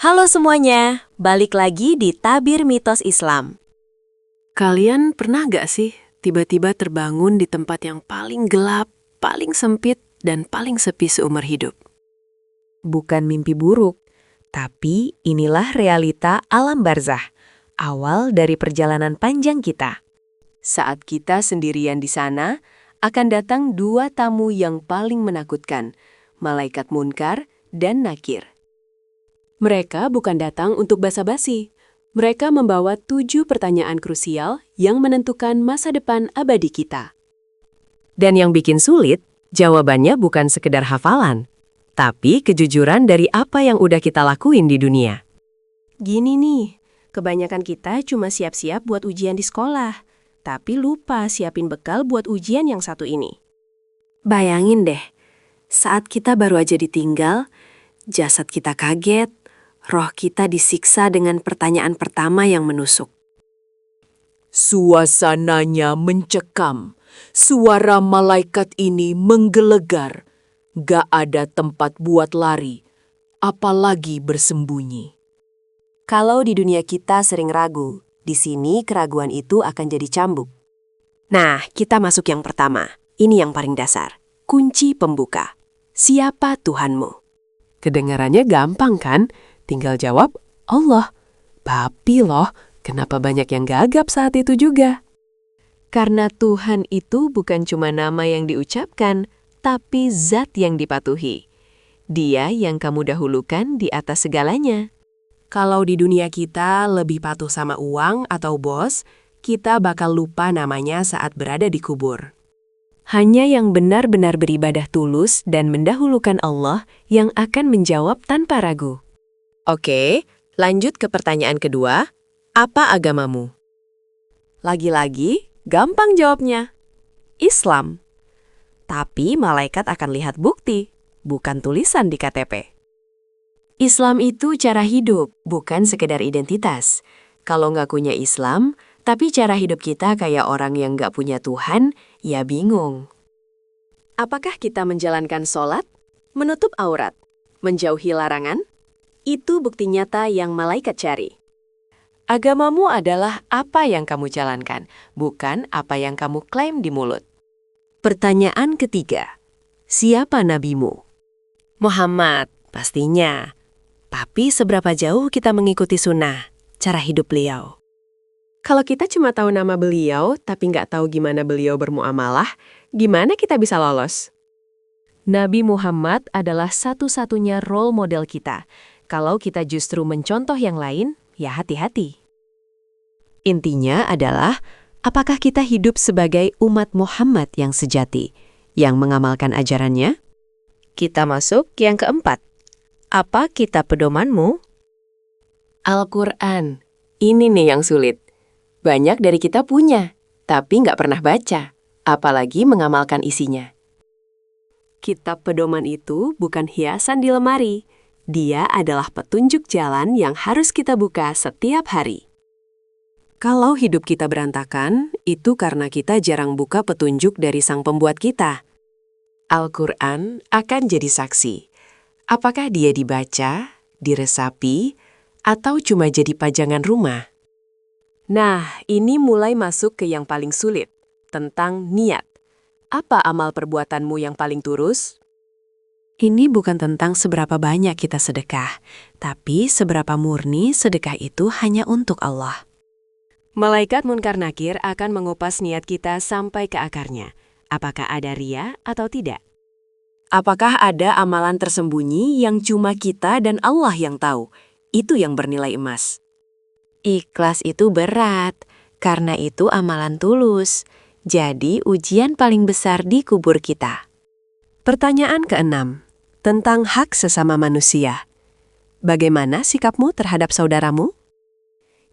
Halo semuanya, balik lagi di Tabir Mitos Islam. Kalian pernah gak sih tiba-tiba terbangun di tempat yang paling gelap, paling sempit, dan paling sepi seumur hidup? Bukan mimpi buruk, tapi inilah realita alam barzah, awal dari perjalanan panjang kita. Saat kita sendirian di sana, akan datang dua tamu yang paling menakutkan, Malaikat Munkar dan Nakir. Mereka bukan datang untuk basa-basi. Mereka membawa 7 pertanyaan krusial yang menentukan masa depan abadi kita. Dan yang bikin sulit, jawabannya bukan sekedar hafalan, tapi kejujuran dari apa yang udah kita lakuin di dunia. Gini nih, kebanyakan kita cuma siap-siap buat ujian di sekolah, tapi lupa siapin bekal buat ujian yang satu ini. Bayangin deh, saat kita baru aja ditinggal, jasad kita kaget, roh kita disiksa dengan pertanyaan pertama yang menusuk. Suasananya mencekam, suara malaikat ini menggelegar. Gak ada tempat buat lari, apalagi bersembunyi. Kalau di dunia kita sering ragu, di sini keraguan itu akan jadi cambuk. Nah, kita masuk yang pertama. Ini yang paling dasar. Kunci pembuka. Siapa Tuhanmu? Kedengarannya gampang kan? Tinggal jawab, Allah. Tapi loh, kenapa banyak yang gagap saat itu juga? Karena Tuhan itu bukan cuma nama yang diucapkan, tapi zat yang dipatuhi. Dia yang kamu dahulukan di atas segalanya. Kalau di dunia kita lebih patuh sama uang atau bos, kita bakal lupa namanya saat berada di kubur. Hanya yang benar-benar beribadah tulus dan mendahulukan Allah yang akan menjawab tanpa ragu. Oke, lanjut ke pertanyaan kedua, apa agamamu? Lagi-lagi, gampang jawabnya. Islam. Tapi malaikat akan lihat bukti, bukan tulisan di KTP. Islam itu cara hidup, bukan sekedar identitas. Kalau ngakunya Islam, tapi cara hidup kita kayak orang yang nggak punya Tuhan, ya bingung. Apakah kita menjalankan sholat, menutup aurat, menjauhi larangan? Itu bukti nyata yang malaikat cari. Agamamu adalah apa yang kamu jalankan, bukan apa yang kamu klaim di mulut. Pertanyaan ketiga, siapa nabimu? Muhammad, pastinya. Tapi seberapa jauh kita mengikuti sunnah, cara hidup beliau? Kalau kita cuma tahu nama beliau, tapi nggak tahu gimana beliau bermuamalah, gimana kita bisa lolos? Nabi Muhammad adalah satu-satunya role model kita. Kalau kita justru mencontoh yang lain, ya hati-hati. Intinya adalah, apakah kita hidup sebagai umat Muhammad yang sejati, yang mengamalkan ajarannya? Kita masuk yang keempat. Apa kitab pedomanmu? Al-Quran. Ini nih yang sulit. Banyak dari kita punya, tapi nggak pernah baca, apalagi mengamalkan isinya. Kitab pedoman itu bukan hiasan di lemari. Dia adalah petunjuk jalan yang harus kita buka setiap hari. Kalau hidup kita berantakan, itu karena kita jarang buka petunjuk dari sang pembuat kita. Al-Quran akan jadi saksi. Apakah dia dibaca, diresapi, atau cuma jadi pajangan rumah? Nah, ini mulai masuk ke yang paling sulit, tentang niat. Apa amal perbuatanmu yang paling tulus? Ini bukan tentang seberapa banyak kita sedekah, tapi seberapa murni sedekah itu hanya untuk Allah. Malaikat Munkar Nakir akan mengupas niat kita sampai ke akarnya. Apakah ada ria atau tidak? Apakah ada amalan tersembunyi yang cuma kita dan Allah yang tahu? Itu yang bernilai emas. Ikhlas itu berat, karena itu amalan tulus. Jadi ujian paling besar di kubur kita. Pertanyaan keenam, tentang hak sesama manusia. Bagaimana sikapmu terhadap saudaramu?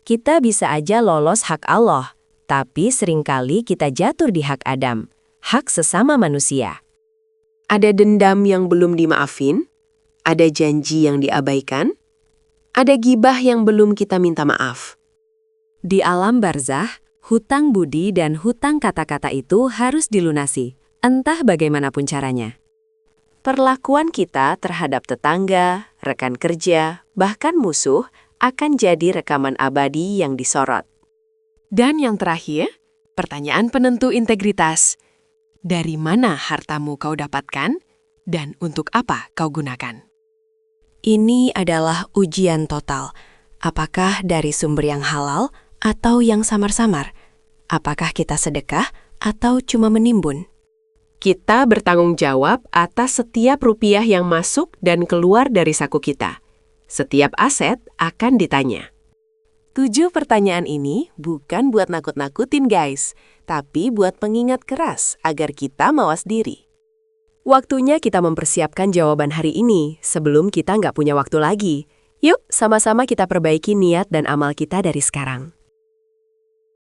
Kita bisa aja lolos hak Allah, tapi seringkali kita jatuh di hak Adam, hak sesama manusia. Ada dendam yang belum dimaafin? Ada janji yang diabaikan? Ada gibah yang belum kita minta maaf? Di alam barzah, hutang budi dan hutang kata-kata itu harus dilunasi, entah bagaimanapun caranya. perlakuan kita terhadap tetangga, rekan kerja, bahkan musuh akan jadi rekaman abadi yang disorot. Dan yang terakhir, pertanyaan penentu integritas. Dari mana hartamu kau dapatkan dan untuk apa kau gunakan? Ini adalah ujian total. Apakah dari sumber yang halal atau yang samar-samar? Apakah kita sedekah atau cuma menimbun? Kita bertanggung jawab atas setiap rupiah yang masuk dan keluar dari saku kita. Setiap aset akan ditanya. 7 pertanyaan ini bukan buat nakut-nakutin guys, tapi buat pengingat keras agar kita mawas diri. Waktunya kita mempersiapkan jawaban hari ini sebelum kita nggak punya waktu lagi. Yuk, sama-sama kita perbaiki niat dan amal kita dari sekarang.